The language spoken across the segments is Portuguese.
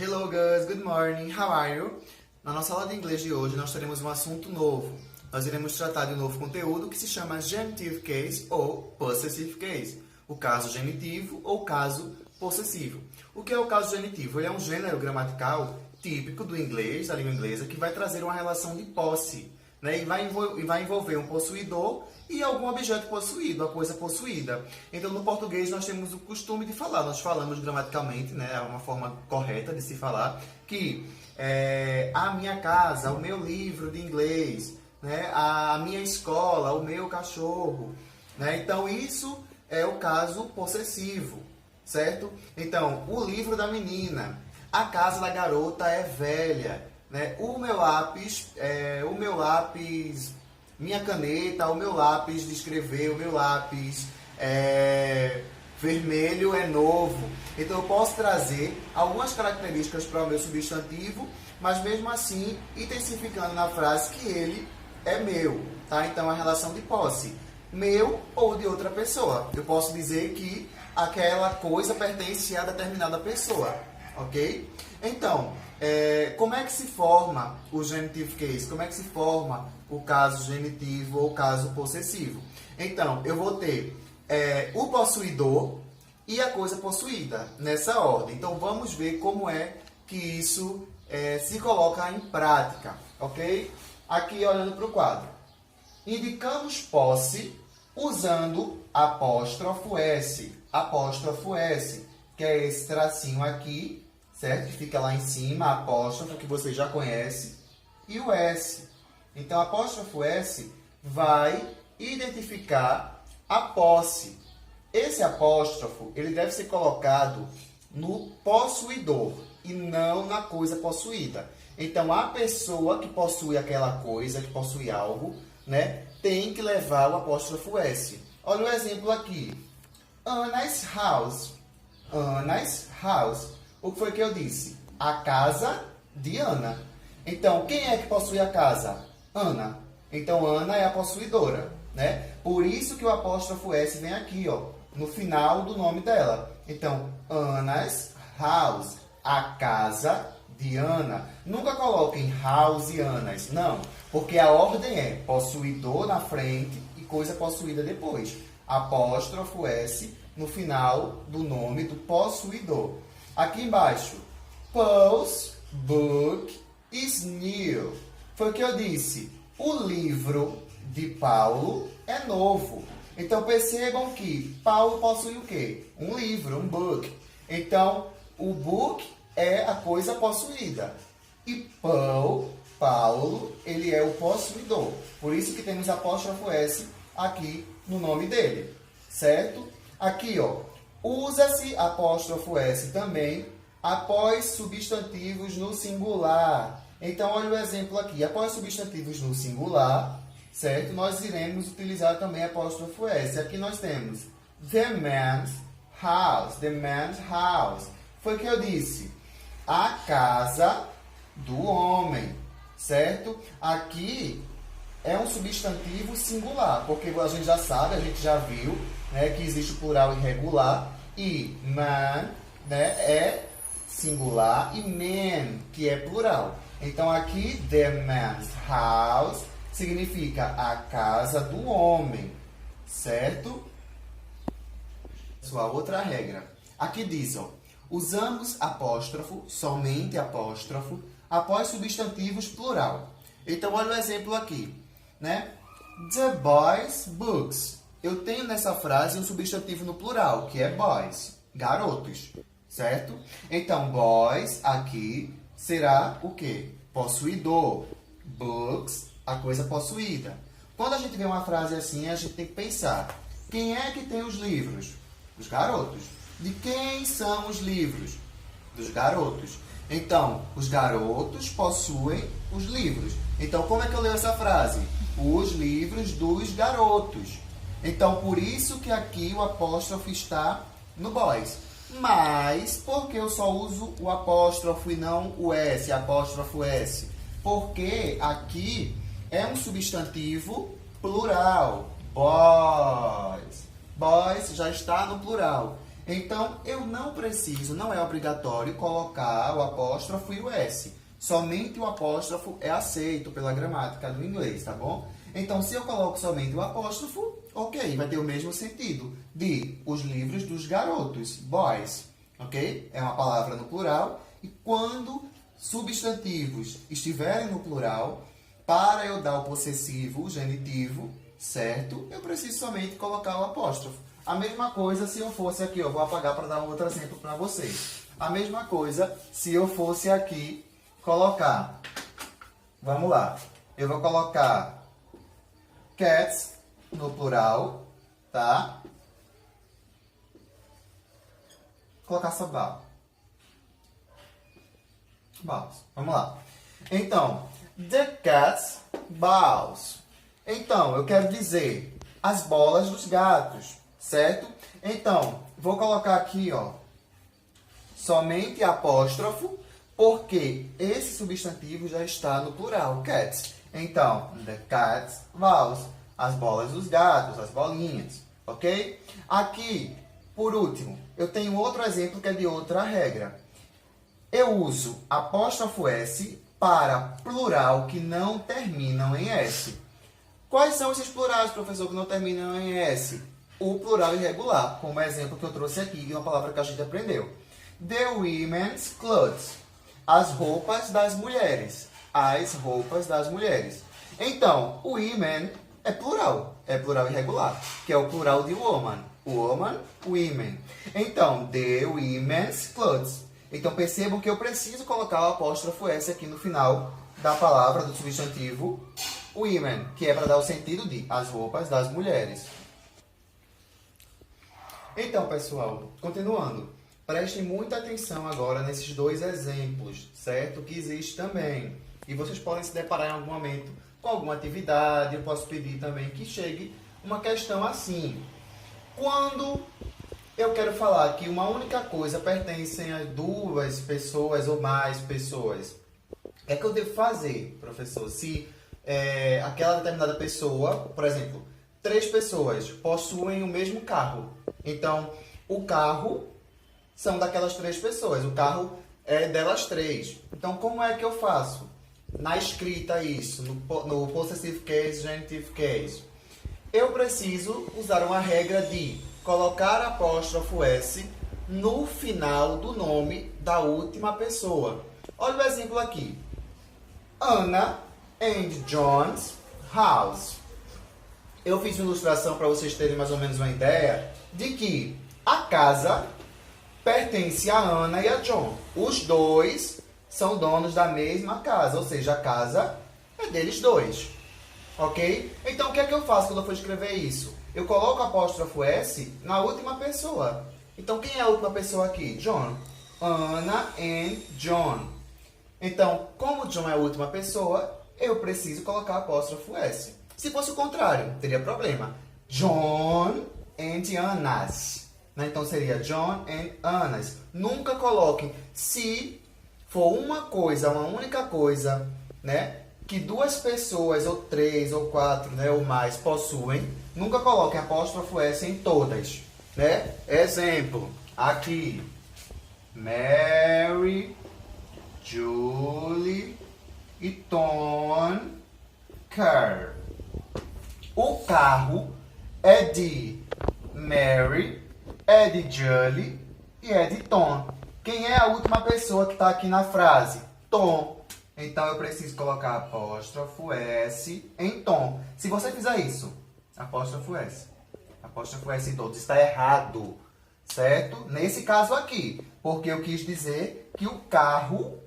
Hello guys, good morning, how are you? Na nossa aula de inglês de hoje nós teremos um assunto novo. Nós iremos tratar de um novo conteúdo que se chama Genitive Case ou Possessive Case. O caso genitivo ou caso possessivo. O que é o caso genitivo? Ele é um gênero gramatical típico do inglês, da língua inglesa, que vai trazer uma relação de posse, né? E vai envolver um possuidor e algum objeto possuído, a coisa possuída. Então, no português, nós temos o costume de falar, nós falamos gramaticalmente, né, é uma forma correta de se falar, que a minha casa, o meu livro de inglês, né, a minha escola, o meu cachorro. Né? Então, isso é o caso possessivo, certo? Então, o livro da menina, a casa da garota é velha, né? O meu lápis, minha caneta, o meu lápis de escrever, o meu lápis vermelho é novo. Então eu posso trazer algumas características para o meu substantivo, mas mesmo assim intensificando na frase que ele é meu, tá? Então a relação de posse, meu ou de outra pessoa. Eu posso dizer que aquela coisa pertence a determinada pessoa, ok? Então, como é que se forma o genitive case? Como é que se forma o caso genitivo ou caso possessivo? Então, eu vou ter o possuidor e a coisa possuída, nessa ordem. Então, vamos ver como é que isso se coloca em prática, ok? Aqui, olhando para o quadro. Indicamos posse usando apóstrofo S, que é esse tracinho aqui, certo? Que fica lá em cima, apóstrofo, que você já conhece, e o S. Então, apóstrofo S vai identificar a posse. Esse apóstrofo, ele deve ser colocado no possuidor e não na coisa possuída. Então, a pessoa que possui aquela coisa, que possui algo, né, tem que levar o apóstrofo S. Olha o exemplo aqui. Anna's house. Anna's house. O que foi que eu disse? A casa de Ana. Então, quem é que possui a casa? Ana. Então, Ana é a possuidora, né? Por isso que o apóstrofo S vem aqui, ó, no final do nome dela. Então, Anna's house, a casa de Ana. Nunca coloquem house e Anna's, não. Porque a ordem é possuidor na frente e coisa possuída depois. Apóstrofo S no final do nome do possuidor. Aqui embaixo, Paul's book is new. Foi o que eu disse. O livro de Paulo é novo. Então, percebam que Paulo possui o quê? Um livro, um book. Então, o book é a coisa possuída. E Paulo, ele é o possuidor. Por isso que temos apóstrofo S aqui no nome dele. Certo? Aqui, ó. Usa-se apóstrofo S também após substantivos no singular. Então, olha o exemplo aqui. Após substantivos no singular, certo? Nós iremos utilizar também apóstrofo S. Aqui nós temos the man's house. The man's house. Foi o que eu disse. A casa do homem, certo? Aqui é um substantivo singular, porque a gente já sabe, a gente já viu, né, que existe o plural irregular e man, né, é singular e man, que é plural. Então, aqui, the man's house significa a casa do homem, certo? Pessoal, outra regra. Aqui diz, ó, usamos apóstrofo, somente apóstrofo, após substantivos plural. Então, olha o exemplo aqui, né? The boys' books. Eu tenho nessa frase um substantivo no plural, que é boys, garotos, certo? Então, boys aqui será o quê? Possuidor. Books, a coisa possuída. Quando a gente vê uma frase assim, a gente tem que pensar, quem é que tem os livros? Os garotos. De quem são os livros? Dos garotos. Então, os garotos possuem os livros. Então, como é que eu leio essa frase? Os livros dos garotos. Então, por isso que aqui o apóstrofo está no boys. Mas, por que eu só uso o apóstrofo e não o S, apóstrofo S? Porque aqui é um substantivo plural. Boys. Boys já está no plural. Então, eu não preciso, não é obrigatório colocar o apóstrofo e o S. Somente o apóstrofo é aceito pela gramática do inglês, tá bom? Então, se eu coloco somente o apóstrofo, ok, vai ter o mesmo sentido de os livros dos garotos, boys, ok? É uma palavra no plural. E quando substantivos estiverem no plural, para eu dar o possessivo, o genitivo, certo? Eu preciso somente colocar o apóstrofo. A mesma coisa se eu fosse aqui, eu vou apagar para dar um outro exemplo para vocês. A mesma coisa se eu fosse aqui colocar, vamos lá, eu vou colocar cats no plural, tá? Colocar só balls. Vamos lá. Então, the cats balls. Então, eu quero dizer as bolas dos gatos, certo? Então, vou colocar aqui, ó, somente apóstrofo, porque esse substantivo já está no plural, cats. Então, the cats balls, as bolas dos gatos, as bolinhas, ok? Aqui, por último, eu tenho outro exemplo que é de outra regra. Eu uso apóstrofo S para plural que não terminam em S. Quais são esses plurais, professor, que não terminam em S? O plural irregular, como exemplo que eu trouxe aqui, de uma palavra que a gente aprendeu. The women's clothes. As roupas das mulheres. As roupas das mulheres. Então, women é plural irregular, que é o plural de woman. Woman, women. Então, the women's clothes. Então, percebam que eu preciso colocar o apóstrofo S aqui no final da palavra, do substantivo women, que é para dar o sentido de as roupas das mulheres. Então, pessoal, continuando. Prestem muita atenção agora nesses dois exemplos, certo? Que existe também. E vocês podem se deparar em algum momento com alguma atividade. Eu posso pedir também que chegue uma questão assim. Quando eu quero falar que uma única coisa pertence a duas pessoas ou mais pessoas, o que é que eu devo fazer, professor? Se aquela determinada pessoa, por exemplo, 3 pessoas possuem o mesmo carro. Então, o carro são daquelas 3 pessoas. O carro é delas 3. Então, como é que eu faço? Na escrita isso, no possessive case, genitive case. Eu preciso usar uma regra de colocar apóstrofo S no final do nome da última pessoa. Olha o exemplo aqui. Anna and John's house. Eu fiz uma ilustração para vocês terem mais ou menos uma ideia de que a casa pertence a Ana e a John. Os dois são donos da mesma casa, ou seja, a casa é deles dois. Ok? Então, o que é que eu faço quando eu for escrever isso? Eu coloco o apóstrofo S na última pessoa. Então, quem é a última pessoa aqui? John. Anna and John. Então, como John é a última pessoa, eu preciso colocar apóstrofo S. Se fosse o contrário, teria problema. John and Annas. Então, seria John and Annas. Nunca coloquem. Se for uma coisa, uma única coisa, né, que 2 pessoas, ou 3, ou 4, né, ou mais possuem, nunca coloquem apóstrofo S em todas. Né? Exemplo, aqui. Mary, Julie e Tom Car. O carro é de Mary, é de Julie e é de Tom. Quem é a última pessoa que está aqui na frase? Tom. Então, eu preciso colocar apóstrofo S em Tom. Se você fizer isso, apóstrofo S em todos, está errado, certo? Nesse caso aqui, porque eu quis dizer que o carro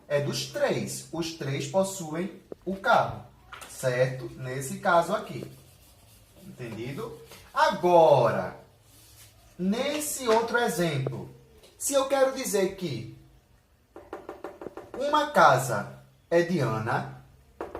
é dos 3. Os 3 possuem o carro, certo? Nesse caso aqui. Entendido? Agora, nesse outro exemplo, se eu quero dizer que uma casa é de Ana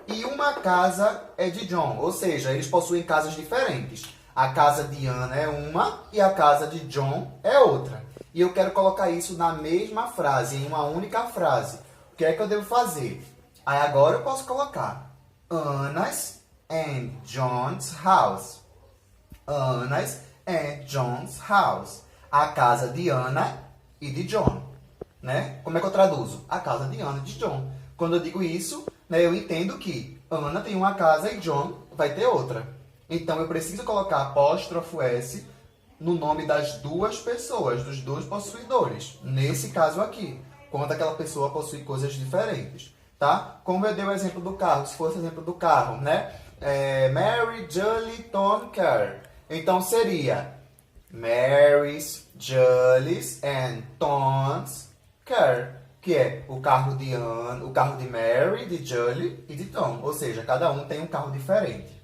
e uma casa é de John, ou seja, eles possuem casas diferentes. A casa de Ana é uma e a casa de John é outra. E eu quero colocar isso na mesma frase, em uma única frase. O que é que eu devo fazer? Aí agora eu posso colocar Anna's and John's house. Anna's and John's house. A casa de Ana e de John, né? Como é que eu traduzo? A casa de Ana e de John. Quando eu digo isso, né, eu entendo que Ana tem uma casa e John vai ter outra. Então, eu preciso colocar apóstrofo S no nome das duas pessoas, dos dois possuidores. Nesse caso aqui, quando aquela pessoa possui coisas diferentes, tá? Como eu dei o exemplo do carro, se fosse o exemplo do carro, né? Mary, Julie, Tom, Car. Então, seria Mary's, Julie's and Tom's car, que é o carro de Mary, de Julie e de Tom. Ou seja, cada um tem um carro diferente.